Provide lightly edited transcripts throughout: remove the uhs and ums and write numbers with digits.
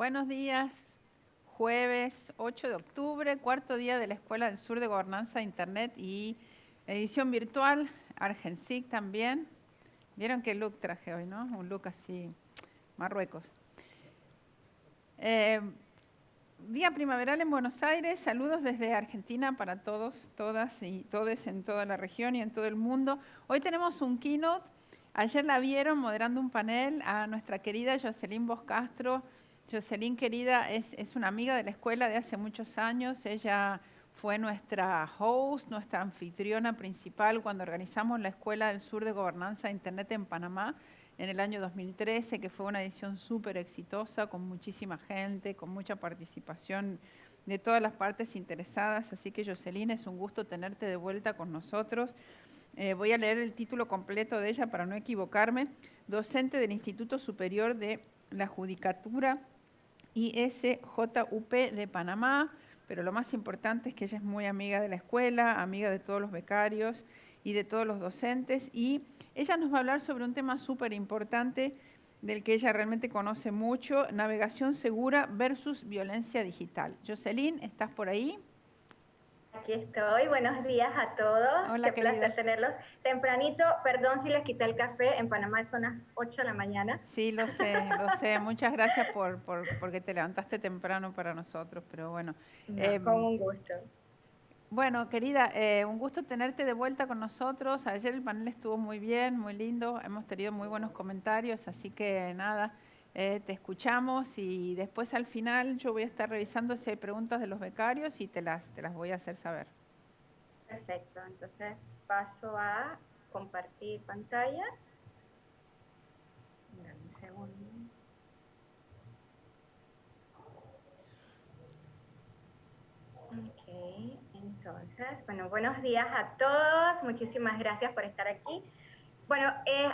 Buenos días, jueves 8 de octubre, cuarto día de la Escuela del Sur de Gobernanza de Internet y edición virtual, Argensic también. ¿Vieron qué look traje hoy, no? Un look así, Marruecos. Día primaveral en Buenos Aires, saludos desde Argentina para todos, todas y todes en toda la región y en todo el mundo. Hoy tenemos un keynote, ayer la vieron moderando un panel a nuestra querida Jocelyn Vos Castro. Jocelyn, querida, es una amiga de la escuela de hace muchos años. Ella fue nuestra host, nuestra anfitriona principal cuando organizamos la Escuela del Sur de Gobernanza de Internet en Panamá en el año 2013, que fue una edición súper exitosa, con muchísima gente, con mucha participación de todas las partes interesadas. Así que, Jocelyn, es un gusto tenerte de vuelta con nosotros. Voy a leer el título completo de ella para no equivocarme. Docente del Instituto Superior de la Judicatura ISJUP de Panamá, pero lo más importante es que ella es muy amiga de la escuela, amiga de todos los becarios y de todos los docentes, y ella nos va a hablar sobre un tema súper importante del que ella realmente conoce mucho, navegación segura versus violencia digital. Jocelyn, ¿estás por ahí? Aquí estoy, buenos días a todos, Hola, qué querida. placer tenerlos tempranito, perdón si les quité el café, en Panamá son las 8 de la mañana. Sí, lo sé, muchas gracias porque te levantaste temprano para nosotros, pero bueno. No, con un gusto. Bueno, querida, un gusto tenerte de vuelta con nosotros. Ayer el panel estuvo muy bien, muy lindo. Hemos tenido muy buenos comentarios, así que nada, te escuchamos y después al final yo voy a estar revisando si hay preguntas de los becarios y te las voy a hacer saber. Perfecto, entonces paso a compartir pantalla. Dame un segundo. Ok, entonces, bueno, buenos días a todos, muchísimas gracias por estar aquí. Bueno,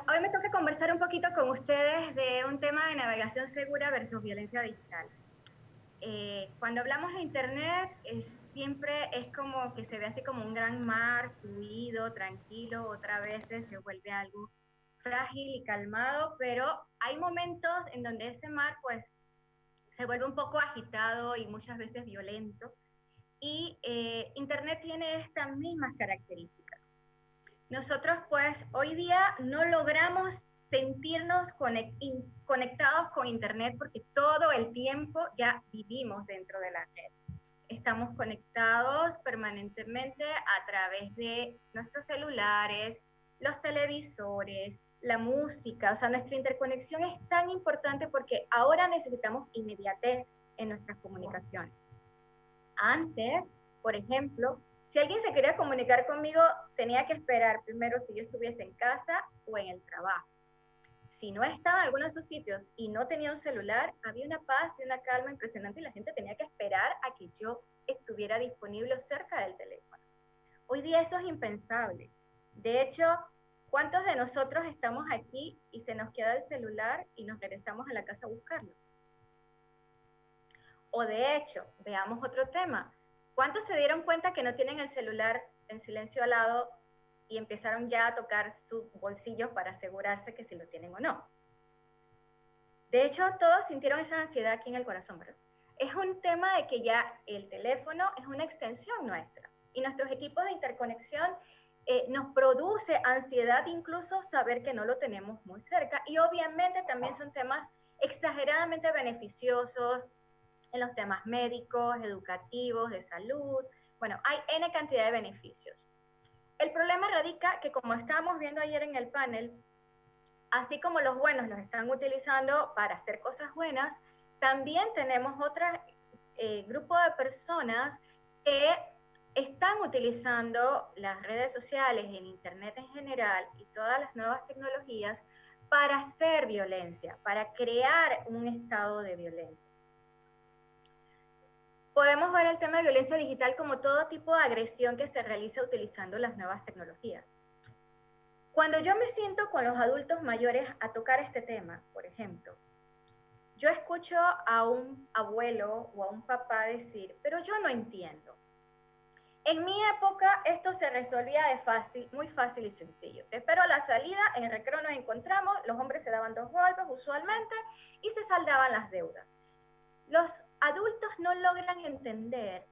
hoy me toca conversar un poquito con ustedes de un tema de navegación segura versus violencia digital. Cuando hablamos de Internet, siempre es como que se ve así como un gran mar, fluido, tranquilo, otras veces se vuelve algo frágil y calmado, pero hay momentos en donde ese mar pues se vuelve un poco agitado y muchas veces violento, y Internet tiene estas mismas características. Nosotros pues hoy día no logramos sentirnos conectados con Internet porque todo el tiempo ya vivimos dentro de la red. Estamos conectados permanentemente a través de nuestros celulares, los televisores, la música. O sea, nuestra interconexión es tan importante porque ahora necesitamos inmediatez en nuestras comunicaciones. Antes, por ejemplo, si alguien se quería comunicar conmigo, tenía que esperar primero si yo estuviese en casa o en el trabajo. Si no estaba en alguno de esos sitios y no tenía un celular, había una paz y una calma impresionante y la gente tenía que esperar a que yo estuviera disponible cerca del teléfono. Hoy día eso es impensable. De hecho, ¿cuántos de nosotros estamos aquí y se nos queda el celular y nos regresamos a la casa a buscarlo? O de hecho, veamos otro tema. ¿Cuántos se dieron cuenta que no tienen el celular en silencio al lado y empezaron ya a tocar sus bolsillos para asegurarse que si lo tienen o no? De hecho, todos sintieron esa ansiedad aquí en el corazón, ¿verdad? Es un tema de que ya el teléfono es una extensión nuestra y nuestros equipos de interconexión nos produce ansiedad incluso saber que no lo tenemos muy cerca, y obviamente también son temas exageradamente beneficiosos en los temas médicos, educativos, de salud. Bueno, hay N cantidad de beneficios. El problema radica que, como estábamos viendo ayer en el panel, así como los buenos los están utilizando para hacer cosas buenas, también tenemos otro grupo de personas que están utilizando las redes sociales, en Internet en general y todas las nuevas tecnologías para hacer violencia, para crear un estado de violencia. Podemos ver el tema de violencia digital como todo tipo de agresión que se realiza utilizando las nuevas tecnologías. Cuando yo me siento con los adultos mayores a tocar este tema, por ejemplo, yo escucho a un abuelo o a un papá decir, pero yo no entiendo. En mi época esto se resolvía muy fácil y sencillo. Te espero a la salida, en el recreo nos encontramos, los hombres se daban 2 golpes usualmente y se saldaban las deudas. los adultos no logran entender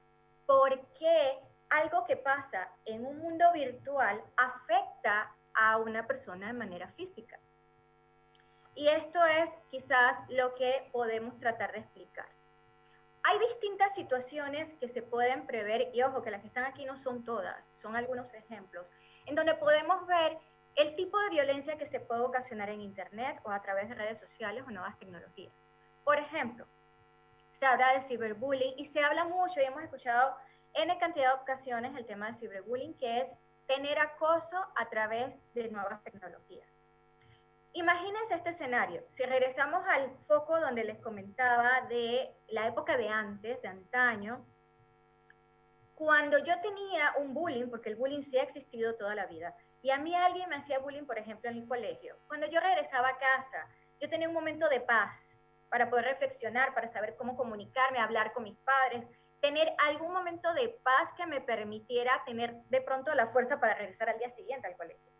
por qué algo que pasa en un mundo virtual afecta a una persona de manera física. Y esto es quizás lo que podemos tratar de explicar. Hay distintas situaciones que se pueden prever, y ojo que las que están aquí no son todas, son algunos ejemplos, en donde podemos ver el tipo de violencia que se puede ocasionar en Internet o a través de redes sociales o nuevas tecnologías. Por ejemplo, se habla de ciberbullying y se habla mucho y hemos escuchado en cantidad de ocasiones el tema de ciberbullying, que es tener acoso a través de nuevas tecnologías. Imagínense este escenario. Si regresamos al foco donde les comentaba de la época de antes, de antaño, cuando yo tenía un bullying, porque el bullying sí ha existido toda la vida, y a mí alguien me hacía bullying, por ejemplo, en el colegio, cuando yo regresaba a casa, yo tenía un momento de paz para poder reflexionar, para saber cómo comunicarme, hablar con mis padres, tener algún momento de paz que me permitiera tener de pronto la fuerza para regresar al día siguiente al colegio.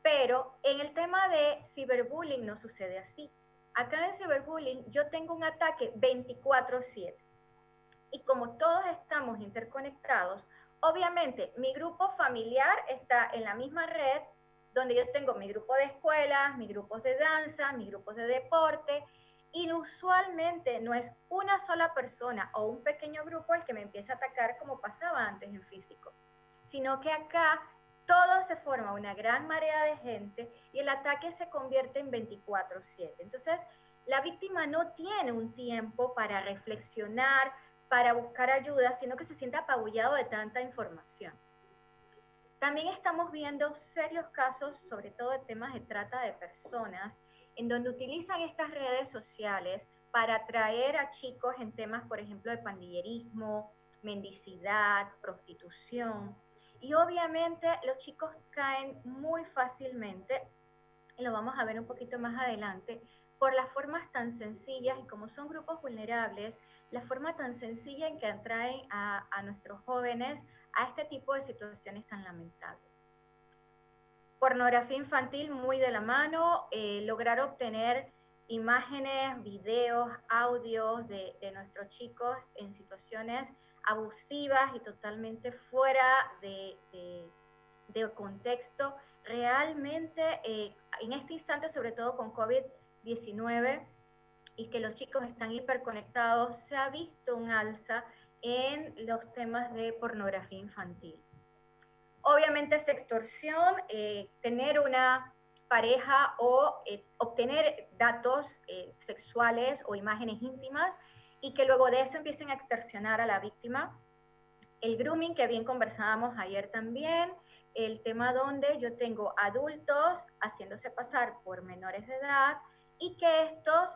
Pero en el tema de ciberbullying no sucede así. Acá en el ciberbullying yo tengo un ataque 24/7. Y como todos estamos interconectados, obviamente mi grupo familiar está en la misma red, donde yo tengo mi grupo de escuelas, mis grupos de danza, mis grupos de deporte, y usualmente no es una sola persona o un pequeño grupo el que me empieza a atacar como pasaba antes en físico, sino que acá todo se forma una gran marea de gente y el ataque se convierte en 24/7. Entonces, la víctima no tiene un tiempo para reflexionar, para buscar ayuda, sino que se siente apabullado de tanta información. También estamos viendo serios casos, sobre todo de temas de trata de personas, en donde utilizan estas redes sociales para atraer a chicos en temas, por ejemplo, de pandillerismo, mendicidad, prostitución. Y obviamente los chicos caen muy fácilmente, y lo vamos a ver un poquito más adelante, por las formas tan sencillas, y como son grupos vulnerables, la forma tan sencilla en que atraen a nuestros jóvenes a este tipo de situaciones tan lamentables. Pornografía infantil muy de la mano, lograr obtener imágenes, videos, audios de nuestros chicos en situaciones abusivas y totalmente fuera de contexto, realmente en este instante, sobre todo con COVID-19 y que los chicos están hiperconectados, se ha visto un alza en los temas de pornografía infantil. Obviamente sextorsión, tener una pareja o obtener datos sexuales o imágenes íntimas y que luego de eso empiecen a extorsionar a la víctima. El grooming, que bien conversábamos ayer también, el tema donde yo tengo adultos haciéndose pasar por menores de edad y que estos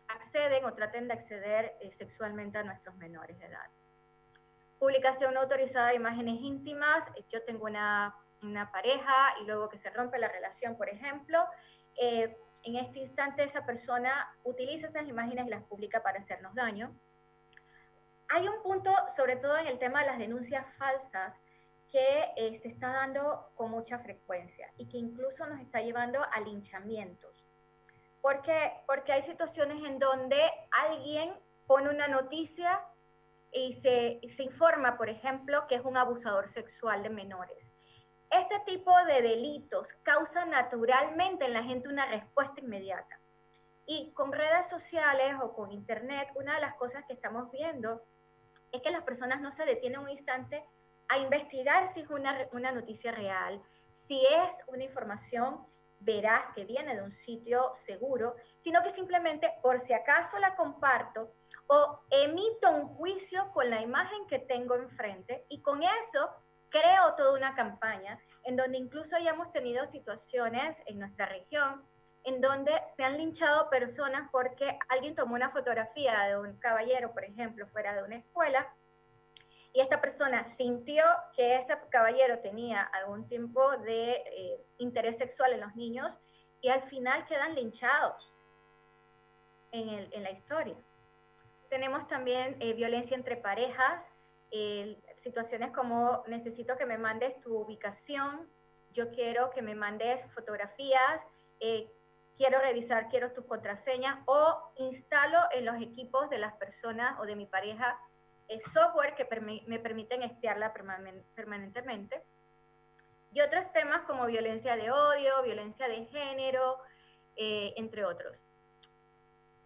acceden o traten de acceder sexualmente a nuestros menores de edad. Publicación no autorizada de imágenes íntimas, yo tengo una pareja y luego que se rompe la relación, por ejemplo, en este instante esa persona utiliza esas imágenes y las publica para hacernos daño. Hay un punto, sobre todo en el tema de las denuncias falsas, que se está dando con mucha frecuencia y que incluso nos está llevando a linchamientos. ¿Por qué? Porque hay situaciones en donde alguien pone una noticia y se informa, por ejemplo, que es un abusador sexual de menores. Este tipo de delitos causa naturalmente en la gente una respuesta inmediata. Y con redes sociales o con internet, una de las cosas que estamos viendo es que las personas no se detienen un instante a investigar si es una noticia real, si es una información veraz que viene de un sitio seguro, sino que simplemente por si acaso la comparto o emito un juicio con la imagen que tengo enfrente y con eso creo toda una campaña en donde incluso ya hemos tenido situaciones en nuestra región en donde se han linchado personas porque alguien tomó una fotografía de un caballero, por ejemplo, fuera de una escuela, y esta persona sintió que ese caballero tenía algún tipo de interés sexual en los niños y al final quedan linchados en la historia. Tenemos también violencia entre parejas, situaciones como necesito que me mandes tu ubicación, yo quiero que me mandes fotografías, quiero revisar, quiero tus contraseñas, o instalo en los equipos de las personas o de mi pareja software que me permiten espiarla permanentemente. Y otros temas como violencia de odio, violencia de género, entre otros.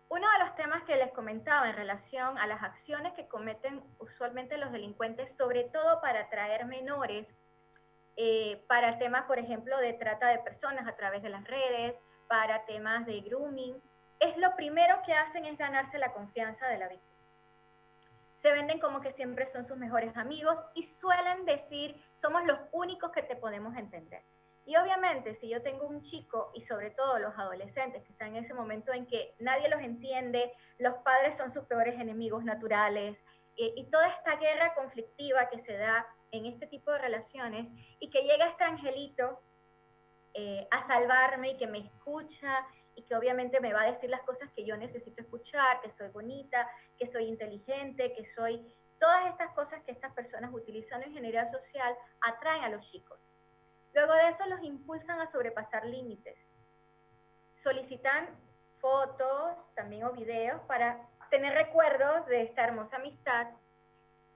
Uno de los temas que les comentaba en relación a las acciones que cometen usualmente los delincuentes, sobre todo para atraer menores, para temas, por ejemplo, de trata de personas a través de las redes, para temas de grooming, es lo primero que hacen es ganarse la confianza de la víctima. Se venden como que siempre son sus mejores amigos y suelen decir, somos los únicos que te podemos entender. Y obviamente, si yo tengo un chico, y sobre todo los adolescentes que están en ese momento en que nadie los entiende, los padres son sus peores enemigos naturales, y toda esta guerra conflictiva que se da en este tipo de relaciones, y que llega este angelito a salvarme y que me escucha, y que obviamente me va a decir las cosas que yo necesito escuchar, que soy bonita, que soy inteligente, que soy... Todas estas cosas que estas personas utilizan en ingeniería social atraen a los chicos. Luego de eso los impulsan a sobrepasar límites. Solicitan fotos también o videos para tener recuerdos de esta hermosa amistad.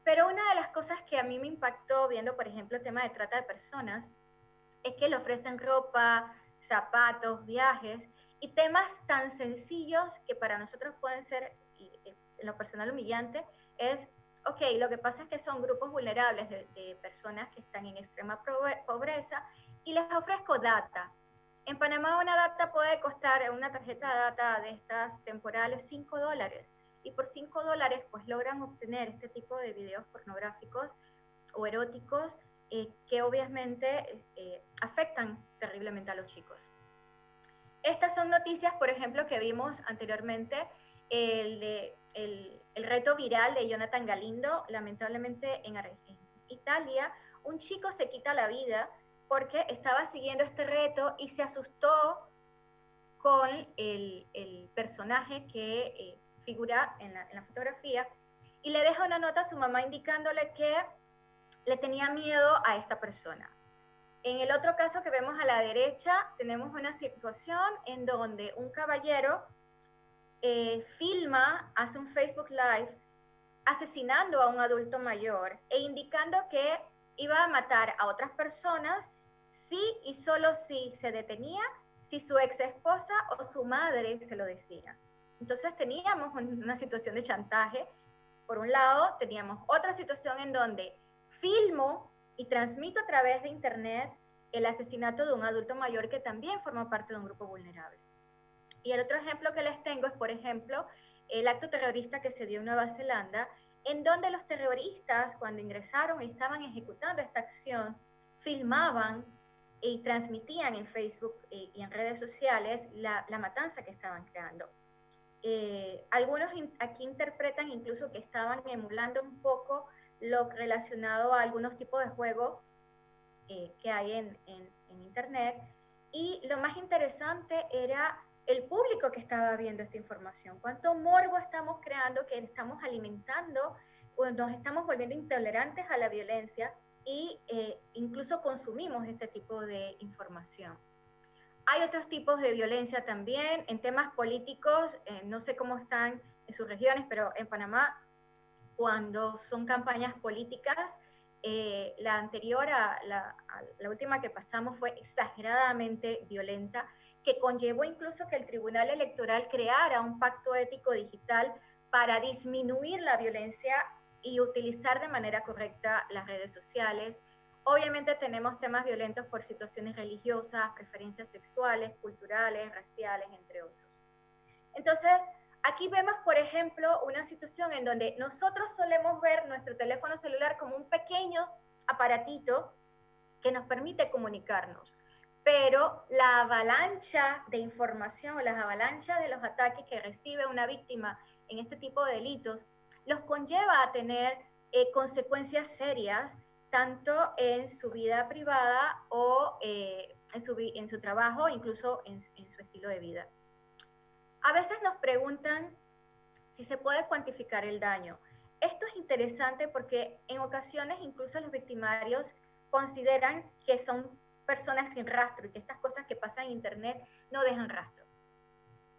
Pero una de las cosas que a mí me impactó viendo, por ejemplo, el tema de trata de personas, es que le ofrecen ropa, zapatos, viajes, y temas tan sencillos que para nosotros pueden ser, en lo personal, humillante, es, ok, lo que pasa es que son grupos vulnerables de personas que están en extrema pobreza y les ofrezco data. En Panamá una data puede costar, una tarjeta de data de estas temporales, $5. Y por $5 pues logran obtener este tipo de videos pornográficos o eróticos que obviamente afectan terriblemente a los chicos. Estas son noticias, por ejemplo, que vimos anteriormente, el reto viral de Jonathan Galindo. Lamentablemente en Italia, un chico se quita la vida porque estaba siguiendo este reto y se asustó con el personaje que figura en la fotografía, y le deja una nota a su mamá indicándole que le tenía miedo a esta persona. En el otro caso que vemos a la derecha, tenemos una situación en donde un caballero filma, hace un Facebook Live, asesinando a un adulto mayor e indicando que iba a matar a otras personas si y solo si se detenía, si su ex esposa o su madre se lo decía. Entonces teníamos una situación de chantaje. Por un lado, teníamos otra situación en donde filmo y transmito a través de internet el asesinato de un adulto mayor que también forma parte de un grupo vulnerable. Y el otro ejemplo que les tengo es, por ejemplo, el acto terrorista que se dio en Nueva Zelanda, en donde los terroristas, cuando ingresaron y estaban ejecutando esta acción, filmaban y transmitían en Facebook y en redes sociales la matanza que estaban creando. Algunos aquí interpretan incluso que estaban emulando un poco lo relacionado a algunos tipos de juegos que hay en internet, y lo más interesante era el público que estaba viendo esta información. Cuánto morbo estamos creando, que estamos alimentando, o nos estamos volviendo intolerantes a la violencia, y incluso consumimos este tipo de información. Hay otros tipos de violencia también en temas políticos, no sé cómo están en sus regiones, pero en Panamá, cuando son campañas políticas, la anterior a la última que pasamos fue exageradamente violenta, que conllevó incluso que el Tribunal Electoral creara un pacto ético digital para disminuir la violencia y utilizar de manera correcta las redes sociales. Obviamente tenemos temas violentos por situaciones religiosas, preferencias sexuales, culturales, raciales, entre otros. Entonces, aquí vemos, por ejemplo, una situación en donde nosotros solemos ver nuestro teléfono celular como un pequeño aparatito que nos permite comunicarnos, pero la avalancha de información o las avalanchas de los ataques que recibe una víctima en este tipo de delitos los conlleva a tener consecuencias serias, tanto en su vida privada o en su trabajo, incluso en su estilo de vida. A veces nos preguntan si se puede cuantificar el daño. Esto es interesante porque en ocasiones incluso los victimarios consideran que son personas sin rastro y que estas cosas que pasan en internet no dejan rastro.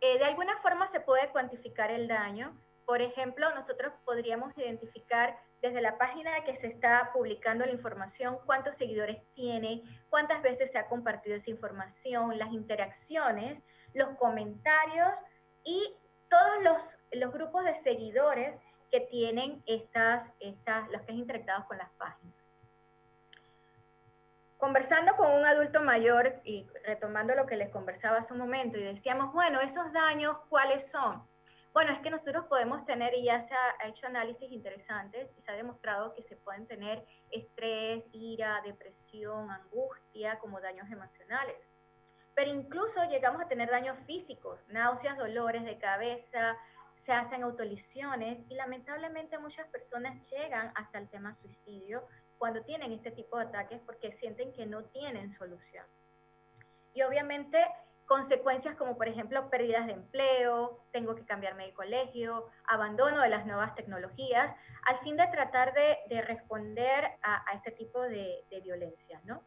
De alguna forma se puede cuantificar el daño. Por ejemplo, nosotros podríamos identificar desde la página que se está publicando la información cuántos seguidores tiene, cuántas veces se ha compartido esa información, las interacciones, los comentarios y todos los grupos de seguidores que tienen los que han interactuado con las páginas. Conversando con un adulto mayor y retomando lo que les conversaba hace un momento y decíamos, bueno, esos daños, ¿cuáles son? Bueno, es que nosotros podemos tener, y ya se ha hecho análisis interesantes y se ha demostrado que se pueden tener estrés, ira, depresión, angustia como daños emocionales. Pero incluso llegamos a tener daños físicos, náuseas, dolores de cabeza, se hacen autolesiones y lamentablemente muchas personas llegan hasta el tema suicidio cuando tienen este tipo de ataques porque sienten que no tienen solución. Y obviamente consecuencias como por ejemplo pérdidas de empleo, tengo que cambiarme de colegio, abandono de las nuevas tecnologías, al fin de tratar de responder a este tipo de violencia, ¿no?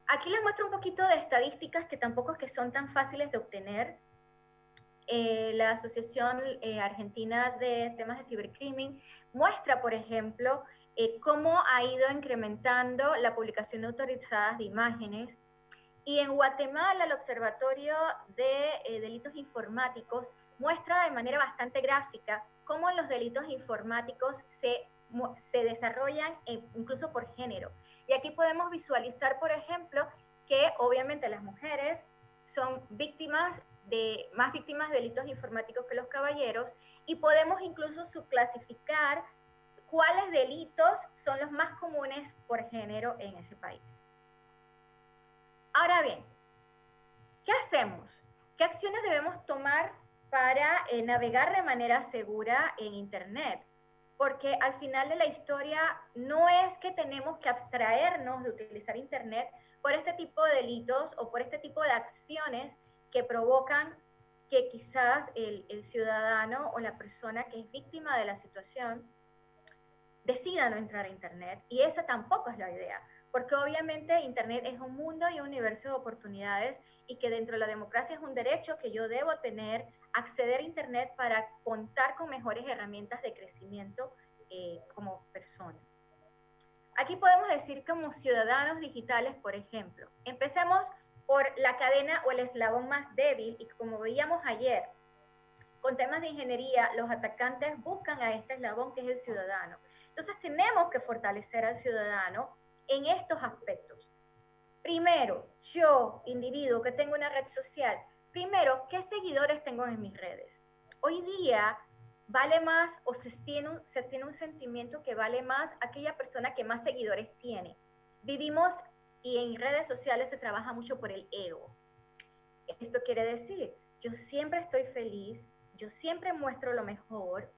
Aquí les muestro un poquito de estadísticas que tampoco es que son tan fáciles de obtener. La Asociación Argentina de Temas de Cibercrimen muestra, por ejemplo, cómo ha ido incrementando la publicación autorizada de imágenes. Y en Guatemala, el Observatorio de Delitos Informáticos muestra de manera bastante gráfica cómo los delitos informáticos se desarrollan incluso por género. Y aquí podemos visualizar, por ejemplo, que obviamente las mujeres son más víctimas de delitos informáticos que los caballeros, y podemos incluso subclasificar cuáles delitos son los más comunes por género en ese país. Ahora bien, ¿qué hacemos? ¿Qué acciones debemos tomar para navegar de manera segura en Internet? Porque al final de la historia no es que tenemos que abstraernos de utilizar Internet por este tipo de delitos o por este tipo de acciones que provocan que quizás el ciudadano o la persona que es víctima de la situación decida no entrar a Internet. Y esa tampoco es la idea, porque obviamente Internet es un mundo y un universo de oportunidades y que dentro de la democracia es un derecho que yo debo tener, acceder a Internet para contar con mejores herramientas de crecimiento como persona. Aquí podemos decir como ciudadanos digitales, por ejemplo, empecemos por la cadena o el eslabón más débil y como veíamos ayer, con temas de ingeniería, los atacantes buscan a este eslabón que es el ciudadano. Entonces tenemos que fortalecer al ciudadano en estos aspectos. Primero, yo, individuo que tengo una red social, primero, ¿qué seguidores tengo en mis redes? Hoy día vale más o se tiene un sentimiento que vale más aquella persona que más seguidores tiene. Vivimos y en redes sociales se trabaja mucho por el ego. Esto quiere decir, yo siempre estoy feliz, yo siempre muestro lo mejor,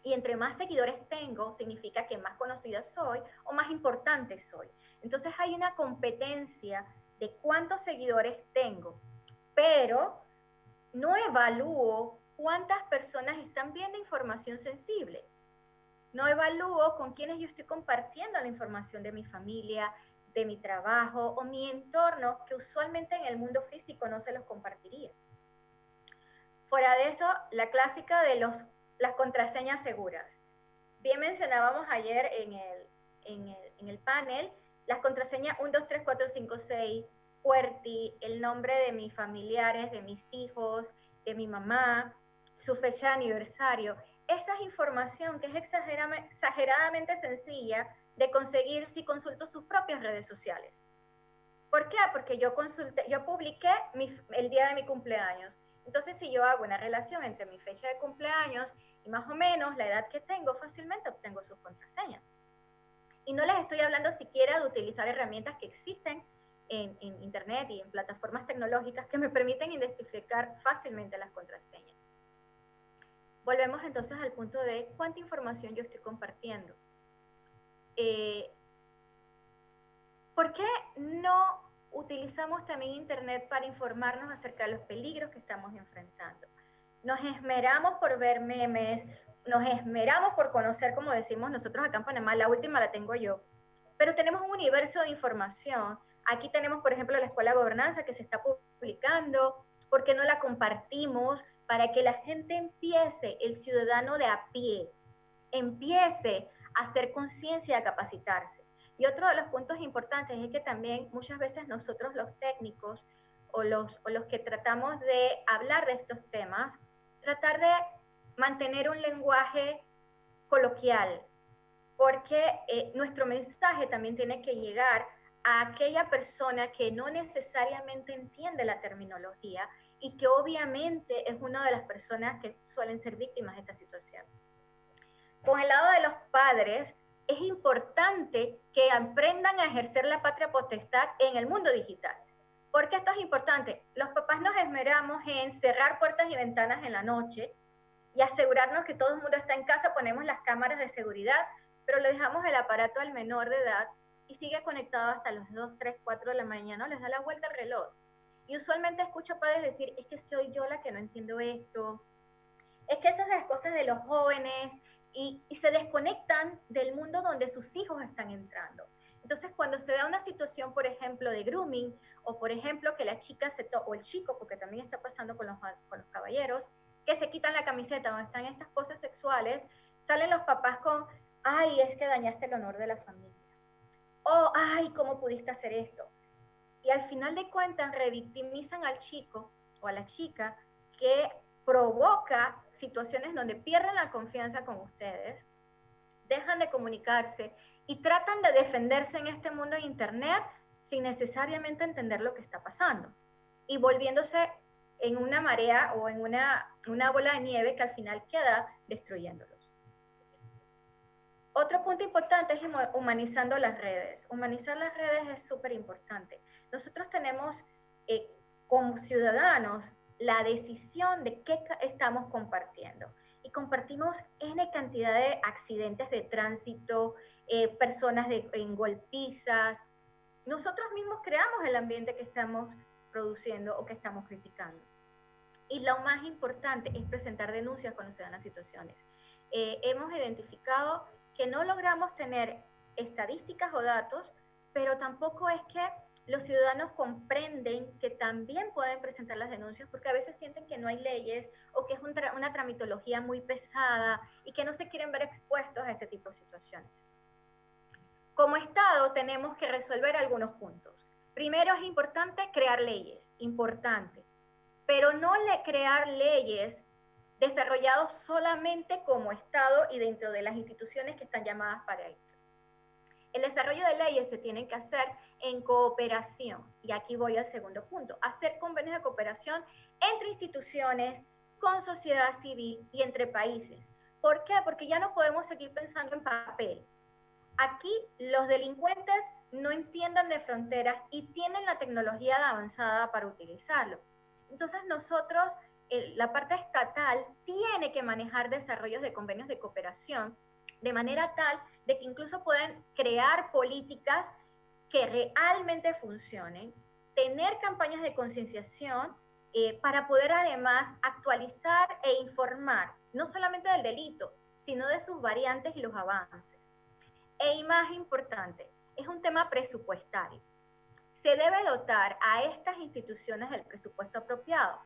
y entre más seguidores tengo, significa que más conocida soy o más importante soy. Entonces hay una competencia de cuántos seguidores tengo, pero no evalúo cuántas personas están viendo información sensible. No evalúo con quiénes yo estoy compartiendo la información de mi familia, de mi trabajo o mi entorno, que usualmente en el mundo físico no se los compartiría. Fuera de eso, la clásica de las contraseñas seguras. Bien mencionábamos ayer en el panel, las contraseñas 1, 2, 3, 4, 5, 6, QWERTY, el nombre de mis familiares, de mis hijos, de mi mamá, su fecha de aniversario. Esa es información que es exageradamente sencilla de conseguir si consulto sus propias redes sociales. ¿Por qué? Porque yo publiqué el día de mi cumpleaños. Entonces, si yo hago una relación entre mi fecha de cumpleaños y más o menos la edad que tengo, fácilmente obtengo sus contraseñas. Y no les estoy hablando siquiera de utilizar herramientas que existen en Internet y en plataformas tecnológicas que me permiten identificar fácilmente las contraseñas. Volvemos entonces al punto de cuánta información yo estoy compartiendo. ¿Por qué no utilizamos también Internet para informarnos acerca de los peligros que estamos enfrentando? Nos esmeramos por ver memes, nos esmeramos por conocer, como decimos nosotros acá en Panamá, la última la tengo yo, pero tenemos un universo de información. Aquí tenemos, por ejemplo, la Escuela de Gobernanza que se está publicando, ¿Por qué no la compartimos para que la gente empiece, el ciudadano de a pie, empiece a hacer conciencia y a capacitarse? Y otro de los puntos importantes es que también muchas veces nosotros los técnicos o los que tratamos de hablar de estos temas, tratar de mantener un lenguaje coloquial, porque nuestro mensaje también tiene que llegar a aquella persona que no necesariamente entiende la terminología y que obviamente es una de las personas que suelen ser víctimas de esta situación. Con el lado de los padres, es importante que aprendan a ejercer la patria potestad en el mundo digital. ¿Por qué esto es importante? Los papás nos esmeramos en cerrar puertas y ventanas en la noche y asegurarnos que todo el mundo está en casa, ponemos las cámaras de seguridad, pero le dejamos el aparato al menor de edad y sigue conectado hasta las 2, 3, 4 de la mañana, les da la vuelta al reloj. Y usualmente escucho padres decir, es que soy yo la que no entiendo esto, es que esas son las cosas de los jóvenes, y se desconectan del mundo donde sus hijos están entrando. Entonces, cuando se da una situación, por ejemplo, de grooming, o por ejemplo, que la chica o el chico, porque también está pasando con los caballeros, que se quitan la camiseta donde están estas cosas sexuales, salen los papás con, ay, es que dañaste el honor de la familia. O, ay, ¿cómo pudiste hacer esto? Y al final de cuentas revictimizan al chico o a la chica que provoca situaciones donde pierden la confianza con ustedes, dejan de comunicarse y tratan de defenderse en este mundo de internet sin necesariamente entender lo que está pasando y volviéndose en una marea o en una bola de nieve que al final queda destruyéndolos. Otro punto importante es humanizando las redes. Humanizar las redes es súper importante. Nosotros tenemos como ciudadanos la decisión de qué estamos compartiendo. Y compartimos N cantidad de accidentes de tránsito, personas en golpizas. Nosotros mismos creamos el ambiente que estamos produciendo o que estamos criticando. Y lo más importante es presentar denuncias cuando se dan las situaciones. Hemos identificado que no logramos tener estadísticas o datos, pero tampoco es que los ciudadanos comprenden que también pueden presentar las denuncias porque a veces sienten que no hay leyes o que es una tramitología muy pesada y que no se quieren ver expuestos a este tipo de situaciones. Como Estado tenemos que resolver algunos puntos. Primero es importante crear leyes, importante, pero no crear leyes desarrollados solamente como Estado y dentro de las instituciones que están llamadas para esto. El desarrollo de leyes se tiene que hacer en cooperación. Y aquí voy al segundo punto. Hacer convenios de cooperación entre instituciones, con sociedad civil y entre países. ¿Por qué? Porque ya no podemos seguir pensando en papel. Aquí los delincuentes no entienden de fronteras y tienen la tecnología avanzada para utilizarlo. Entonces nosotros, la parte estatal, tiene que manejar desarrollos de convenios de cooperación de manera tal de que incluso puedan crear políticas que realmente funcionen, tener campañas de concienciación para poder además actualizar e informar, no solamente del delito, sino de sus variantes y los avances. Y más importante, es un tema presupuestario. Se debe dotar a estas instituciones del presupuesto apropiado.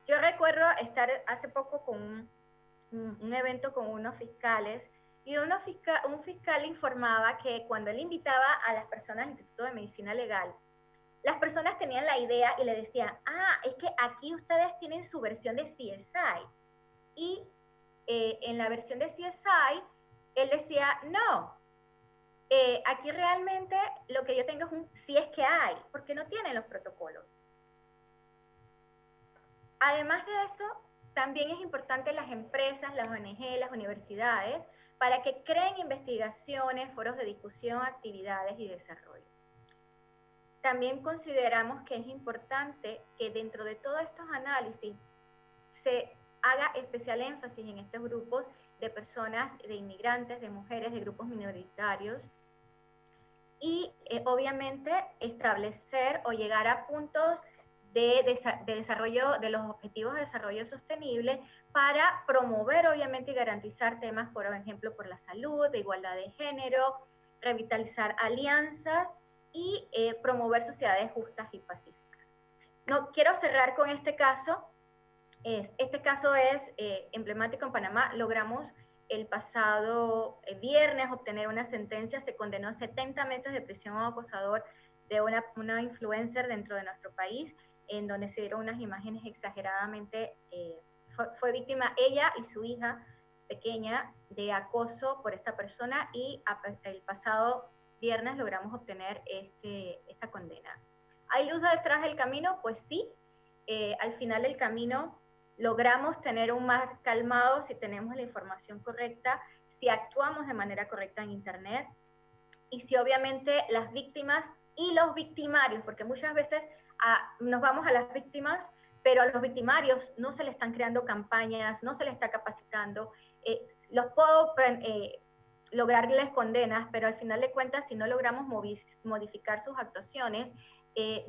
Yo recuerdo estar hace poco con un evento con unos fiscales y un fiscal informaba que cuando él invitaba a las personas al Instituto de Medicina Legal, las personas tenían la idea y le decían, es que aquí ustedes tienen su versión de CSI. Y en la versión de CSI, él decía, no, aquí realmente lo que yo tengo es si es que hay, porque no tienen los protocolos. Además de eso, también es importante las empresas, las ONG, las universidades, para que creen investigaciones, foros de discusión, actividades y desarrollo. También consideramos que es importante que dentro de todos estos análisis se haga especial énfasis en estos grupos de personas, de inmigrantes, de mujeres, de grupos minoritarios y obviamente establecer o llegar a puntos de desarrollo de los objetivos de desarrollo sostenible para promover obviamente y garantizar temas, por ejemplo, por la salud, de igualdad de género, revitalizar alianzas y promover sociedades justas y pacíficas. no, quiero cerrar con este caso. Este caso es emblemático en Panamá. Logramos el pasado viernes obtener una sentencia. Se condenó a 70 meses de prisión a un acosador de una influencer dentro de nuestro país, en donde se dieron unas imágenes exageradamente, fue víctima ella y su hija pequeña de acoso por esta persona, y el pasado viernes logramos obtener esta condena. ¿Hay luz detrás del camino? Pues sí. Al final del camino logramos tener un mar calmado si tenemos la información correcta, si actuamos de manera correcta en Internet, y si obviamente las víctimas y los victimarios, porque muchas veces nos vamos a las víctimas, pero a los victimarios no se le están creando campañas, no se les está capacitando. Los puedo lograrles condenas, pero al final de cuentas, si no logramos modificar sus actuaciones,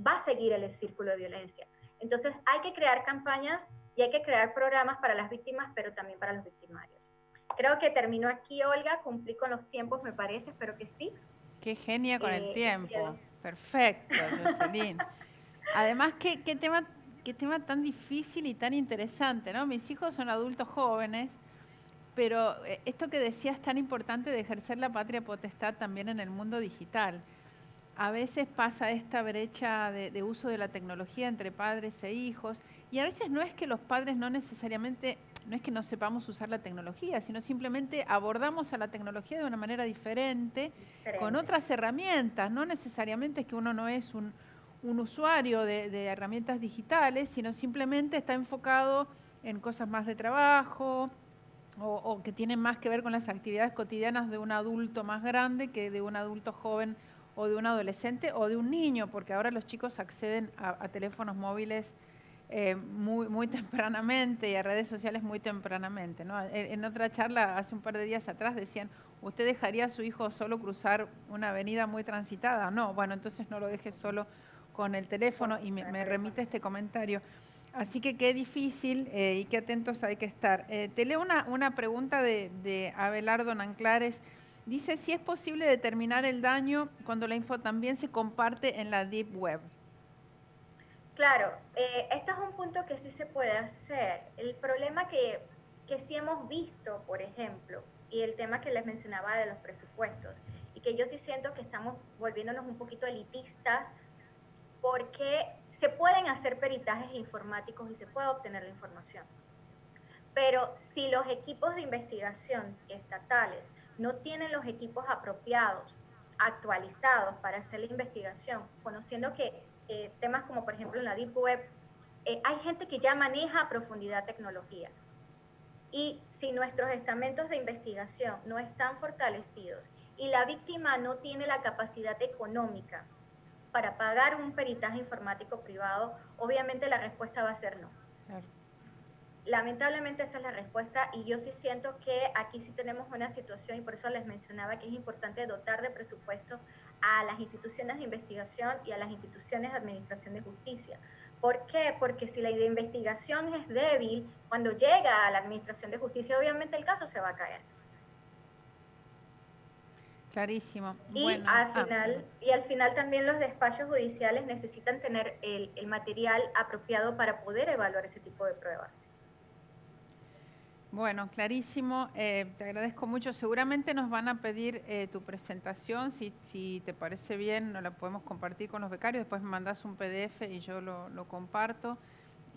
va a seguir el círculo de violencia. Entonces hay que crear campañas y hay que crear programas para las víctimas, pero también para los victimarios. Creo que termino aquí, Olga, cumplí con los tiempos, me parece, espero que sí. Qué genia con el tiempo. Perfecto, Jocelyn. Además, qué tema tan difícil y tan interesante, ¿no? Mis hijos son adultos jóvenes, pero esto que decías tan importante de ejercer la patria potestad también en el mundo digital. A veces pasa esta brecha de uso de la tecnología entre padres e hijos, y a veces no es que los padres no necesariamente, no es que no sepamos usar la tecnología, sino simplemente abordamos a la tecnología de una manera diferente. Con otras herramientas. No necesariamente es que uno no es un usuario de herramientas digitales, sino simplemente está enfocado en cosas más de trabajo o que tienen más que ver con las actividades cotidianas de un adulto más grande que de un adulto joven o de un adolescente o de un niño, porque ahora los chicos acceden a teléfonos móviles muy tempranamente y a redes sociales muy tempranamente, ¿no? En otra charla hace un par de días atrás decían, ¿usted dejaría a su hijo solo cruzar una avenida muy transitada? No, bueno, entonces no lo deje solo con el teléfono, y me remite este comentario. Así que qué difícil y qué atentos hay que estar. Te leo una pregunta de Abelardo Nanclares. Dice, si es posible determinar el daño cuando la info también se comparte en la Deep Web. Claro, este es un punto que sí se puede hacer. El problema que sí hemos visto, por ejemplo, y el tema que les mencionaba de los presupuestos, y que yo sí siento que estamos volviéndonos un poquito elitistas, porque se pueden hacer peritajes informáticos y se puede obtener la información. Pero si los equipos de investigación estatales no tienen los equipos apropiados, actualizados para hacer la investigación, conociendo que temas como por ejemplo en la Deep Web, hay gente que ya maneja a profundidad tecnología. Y si nuestros estamentos de investigación no están fortalecidos y la víctima no tiene la capacidad económica para pagar un peritaje informático privado, obviamente la respuesta va a ser no. Claro. Lamentablemente esa es la respuesta, y yo sí siento que aquí sí tenemos una situación, y por eso les mencionaba que es importante dotar de presupuesto a las instituciones de investigación y a las instituciones de administración de justicia. ¿Por qué? Porque si la investigación es débil, cuando llega a la administración de justicia, obviamente el caso se va a caer. Clarísimo. Y, bueno, y al final también los despachos judiciales necesitan tener el material apropiado para poder evaluar ese tipo de pruebas. Bueno, clarísimo. Te agradezco mucho. Seguramente nos van a pedir tu presentación. Si te parece bien, nos la podemos compartir con los becarios. Después me mandas un PDF y yo lo comparto.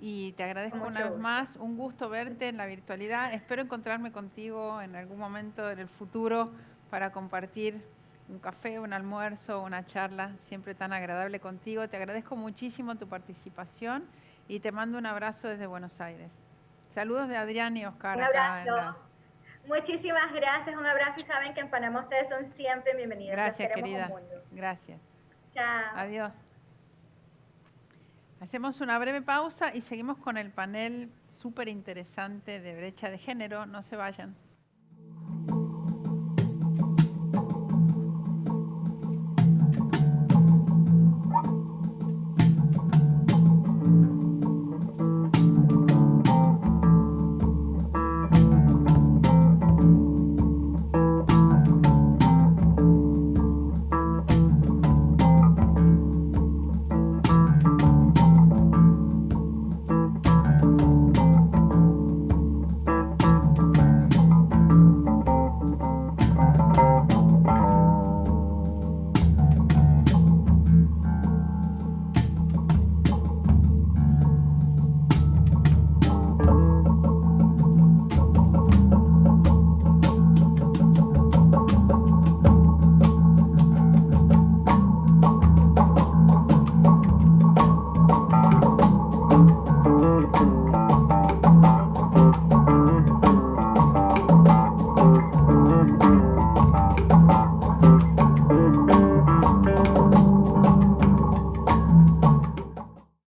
Y te agradezco una vez más. Un gusto verte en la virtualidad. Espero encontrarme contigo en algún momento en el futuro para compartir un café, un almuerzo, una charla siempre tan agradable contigo. Te agradezco muchísimo tu participación y te mando un abrazo desde Buenos Aires. Saludos de Adrián y Oscar. Un abrazo. Muchísimas gracias, un abrazo, y saben que en Panamá ustedes son siempre bienvenidos. Gracias, querida. Gracias. Chao. Adiós. Hacemos una breve pausa y seguimos con el panel súper interesante de brecha de género. No se vayan.